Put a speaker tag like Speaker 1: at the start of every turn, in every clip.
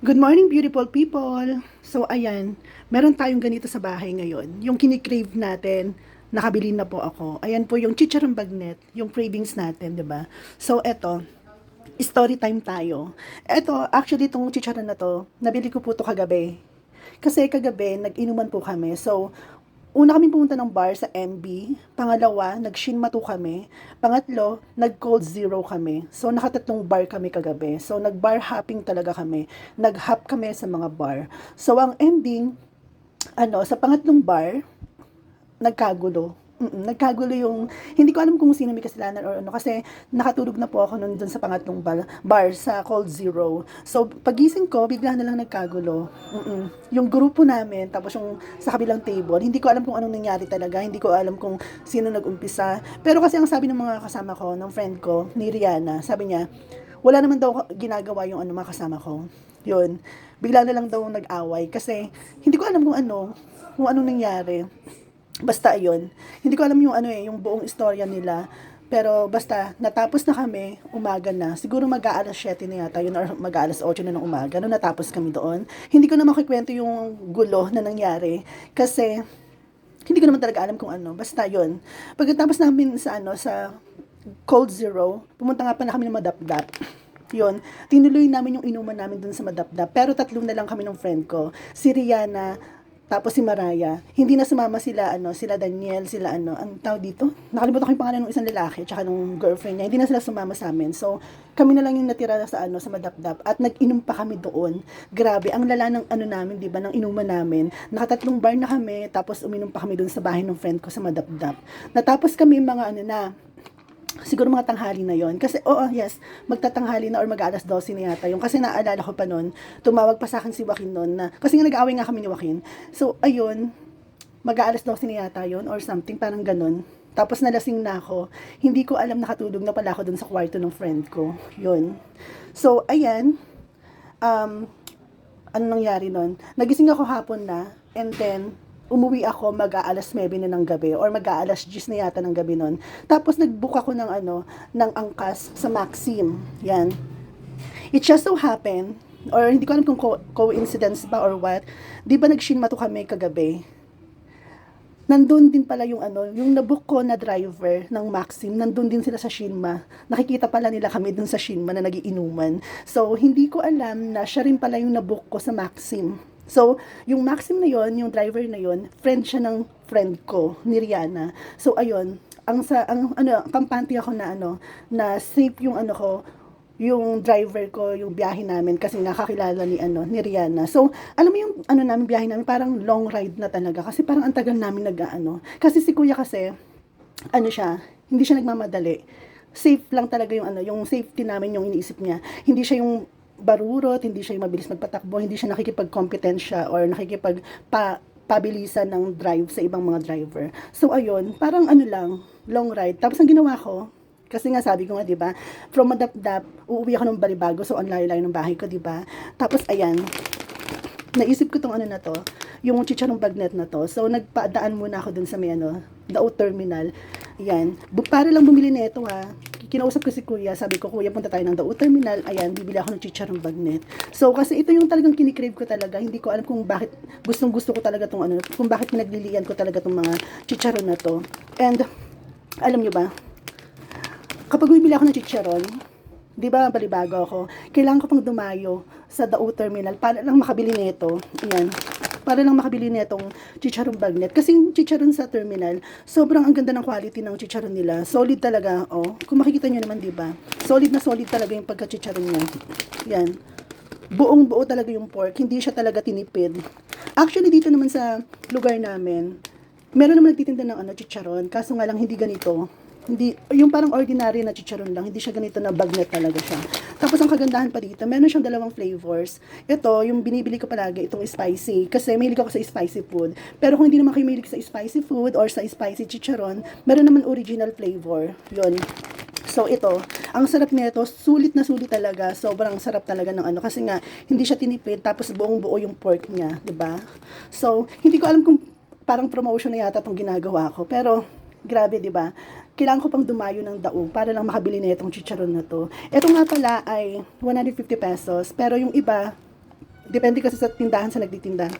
Speaker 1: Good morning, beautiful people! So, ayan, meron tayong ganito sa bahay ngayon. Yung kinikrave natin, nakabili na po ako. Ayan po yung chicharon bagnet, yung cravings natin, di ba? So, eto, story time tayo. Eto, actually, itong chicharon na to, nabili ko po to kagabi. Kasi kagabi, nag-inuman po kami. So, una kami pumunta ng bar sa MB. Pangalawa, nag-Shinmatu kami. Pangatlo, nag-Cold Zero kami. So, nakatatlong bar kami kagabi. So, nag-bar hopping talaga kami. Nag-hop kami sa mga bar. So, ang ending, sa pangatlong bar, nagkagulo. Nagkagulo yung, hindi ko alam kung sino may kasalanan or ano, kasi nakatulog na po ako nun dun sa pangatlong bar sa Cold Zero. So, pagising ko, bigla na lang nagkagulo. Yung grupo namin, tapos yung sa kabilang table, hindi ko alam kung anong nangyari talaga, hindi ko alam kung sino nag-umpisa. Pero kasi ang sabi ng mga kasama ko, ng friend ko, ni Rihanna, sabi niya, wala naman daw ginagawa yung mga kasama ko. Yun, bigla na lang daw nag-away, kasi hindi ko alam kung anong nangyari. Basta ayun. Hindi ko alam yung yung buong istorya nila. Pero basta, natapos na kami, umaga na. Siguro mag-aalas 7 na yata yun, or mag-aalas 8 na ng umaga, no, natapos kami doon. Hindi ko na makikwento yung gulo na nangyari. Kasi, hindi ko naman talaga alam kung ano. Basta yun. Pagkatapos namin sa Cold Zero, pumunta nga pa na kami ng Madapdap. Yun, tinuloy namin yung inuman namin dun sa Madapdap. Pero tatlong na lang kami ng friend ko. Si Rihanna, tapos si Maraya. Hindi na sumama sila Daniel, ang tawag dito? Nakalimutan ko yung pangalan ng isang lalaki, tsaka ng girlfriend niya. Hindi na sila sumama sa amin. So, kami na lang yung natira sa Madapdap. At nag-inom pa kami doon. Grabe, ang lala ng namin, di ba, ng inuman namin. Nakatatlong bar na kami, tapos uminom pa kami doon sa bahay ng friend ko sa Madapdap. Natapos kami mga siguro mga tanghali na yon. Kasi, yes, magtatanghali na or mag-alas 12 na yata yung. Kasi naalala ko pa noon, tumawag pa sa akin si Joaquin noon na, kasi nga nag-aaway nga kami ni Joaquin. So, ayun, mag-aalas 12 na yata yon or something, parang ganun. Tapos nalasing na ako. Hindi ko alam, nakatulog na pala ako dun sa kwarto ng friend ko. Yun. So, ayan, um, ano nangyari nun? Nagising ako hapon na, and then, umuwi ako mag-aalas 9 na ng gabi or mag-aalas 10 na yata ng gabi nun. Tapos nag-book ako ng angkas sa Maxim. Yan. It just so happened, or hindi ko alam kung coincidence ba or what, di ba nag-Shinmatu kami kagabi? Nandun din pala yung nabook ko na driver ng Maxim, nandun din sila sa Shinma. Nakikita pala nila kami dun sa Shinma na nagiinuman. So, hindi ko alam na siya rin pala yung nabook ko sa Maxim. So, yung Maxim na yon, yung driver na yon, friend siya ng friend ko, ni Rihanna. So, ayun, kampante ako na safe yung yung driver ko, yung biyahe namin kasi nakakilala ni Rihanna. So, alam mo yung namin biyahe namin, parang long ride na talaga kasi parang ang tagal namin Kasi si Kuya kasi siya, hindi siya nagmamadali. Safe lang talaga yung safety namin yung iniisip niya. Hindi siya yung barurot, hindi siya yung mabilis magpatakbo, hindi siya nakikipag-competensya or pabilisan ng drive sa ibang mga driver. So, ayun, parang lang, long ride. Tapos ang ginawa ko, kasi nga sabi ko nga, 'di ba? From Madapdap, uuwi ako ng Balibago, so ang layo-layo ng bahay ko, 'di ba? Tapos ayan, naisip ko tong na to, yung chicharong bagnet na to. So nagpadaan muna ako dun sa may Dao Terminal. Ayan, para lang bumili nito ha. Kinausap ko si Kuya, sabi ko, Kuya, punta tayo ng Dao Terminal. Ayan, bibili ako ng chicharong bagnet. So kasi ito yung talagang kinikrave ko talaga. Hindi ko alam kung bakit gustong-gusto ko talaga tong kung bakit pinaglilian ko talaga tong mga chicharon na to. And alam nyo ba, kapag bumibili ako ng chicharon, di ba balibago ako, kailangan ko pang dumayo sa Dao Terminal para lang makabili nito. Ayan. Para lang makabili nitong chicharon bagnet. Kasi yung chicharon sa terminal, sobrang ang ganda ng quality ng chicharon nila. Solid talaga, oh. Kung makikita nyo naman, di ba? Solid na solid talaga yung pagka-chicharon niya. Yan. Buong-buo talaga yung pork. Hindi siya talaga tinipid. Actually, dito naman sa lugar namin, meron naman nagtitinda ng chicharon. Kaso nga lang, hindi ganito. Hindi, yung parang ordinary na chicharon lang, hindi siya ganito na bagnet talaga siya. Tapos ang kagandahan pa dito, meron siyang dalawang flavors. Ito, yung binibili ko palagi, itong spicy, kasi mahilig ako sa spicy food. Pero kung hindi naman kayo mahilig sa spicy food or sa spicy chicharon, meron naman original flavor. Yun. So ito, ang sarap nito, sulit na sulit talaga. Sobrang sarap talaga ng kasi nga hindi siya tinipid tapos buong-buo yung pork niya, 'di ba? So, hindi ko alam kung parang promotion na yata 'tong ginagawa ko, pero grabe, 'di ba? Kailangan ko pang dumayo ng Dao para lang makabili na itong chicharon na to. Ito nga pala ay 150 pesos, pero yung iba Depende kasi sa tindahan sa nagtitinda.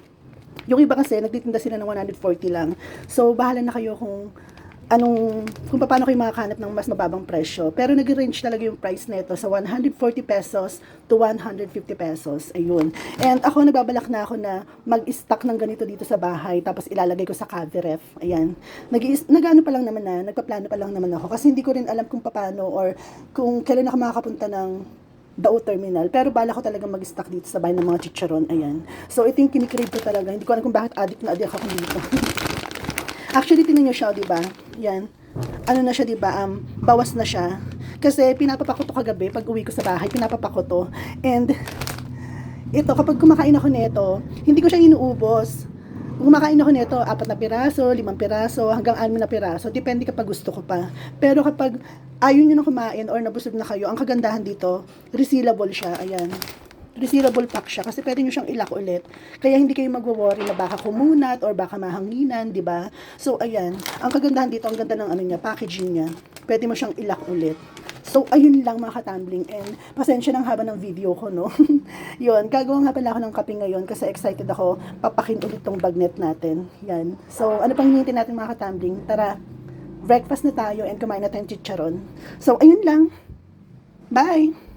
Speaker 1: Yung iba kasi, nagtitinda sila ng 140 lang. So, bahala na kayo kung paano kayo makakahanap ng mas mababang presyo. Pero nag-range talaga yung price nito sa 140 pesos to 150 pesos. Ayun. And ako, nagbabalak na ako na mag-stock ng ganito dito sa bahay, tapos ilalagay ko sa cabinet. Ayan. Nag-ano pa lang naman na, nagpaplano pa lang naman ako. Kasi hindi ko rin alam kung paano or kung kailan ako makakapunta ng Dao Terminal. Pero bala ko talaga mag-stock dito sa bahay ng mga chicharon. Ayan. So, ito yung kinikrave ko talaga. Hindi ko alam kung bakit addict na addict ako dito. Actually, tingnan nyo siya, di ba? Yan. Ano na siya, di ba? Bawas na siya. Kasi pinapapako to kagabi, pag uwi ko sa bahay, pinapapako to. And, ito, kapag kumakain ako nito, hindi ko siya inuubos. Kung kumakain ako nito, 4 na piraso, 5 piraso, hanggang 6 na piraso. Depende kapag gusto ko pa. Pero kapag ayaw nyo na kumain or nabusog na kayo, ang kagandahan dito, resealable siya. Ayan. Resealable pack siya kasi pwede nyo siyang ilak ulit. Kaya hindi kayo magwo-worry na baka kumunat or baka mahanginan, di ba? So, ayan. Ang kagandahan dito, ang ganda ng ano niya, packaging niya. Pwede mo siyang ilak ulit. So, ayun lang mga katumbling. And, pasensya ng haba ng video ko, no? Yun, gagawa nga pala ako ng kape ngayon kasi excited ako papakin ulit tong bagnet natin. Yan. So, ano pang hinihintay natin mga katumbling? Tara, breakfast na tayo and kumain na tayong chicharon. So, ayun lang. Bye!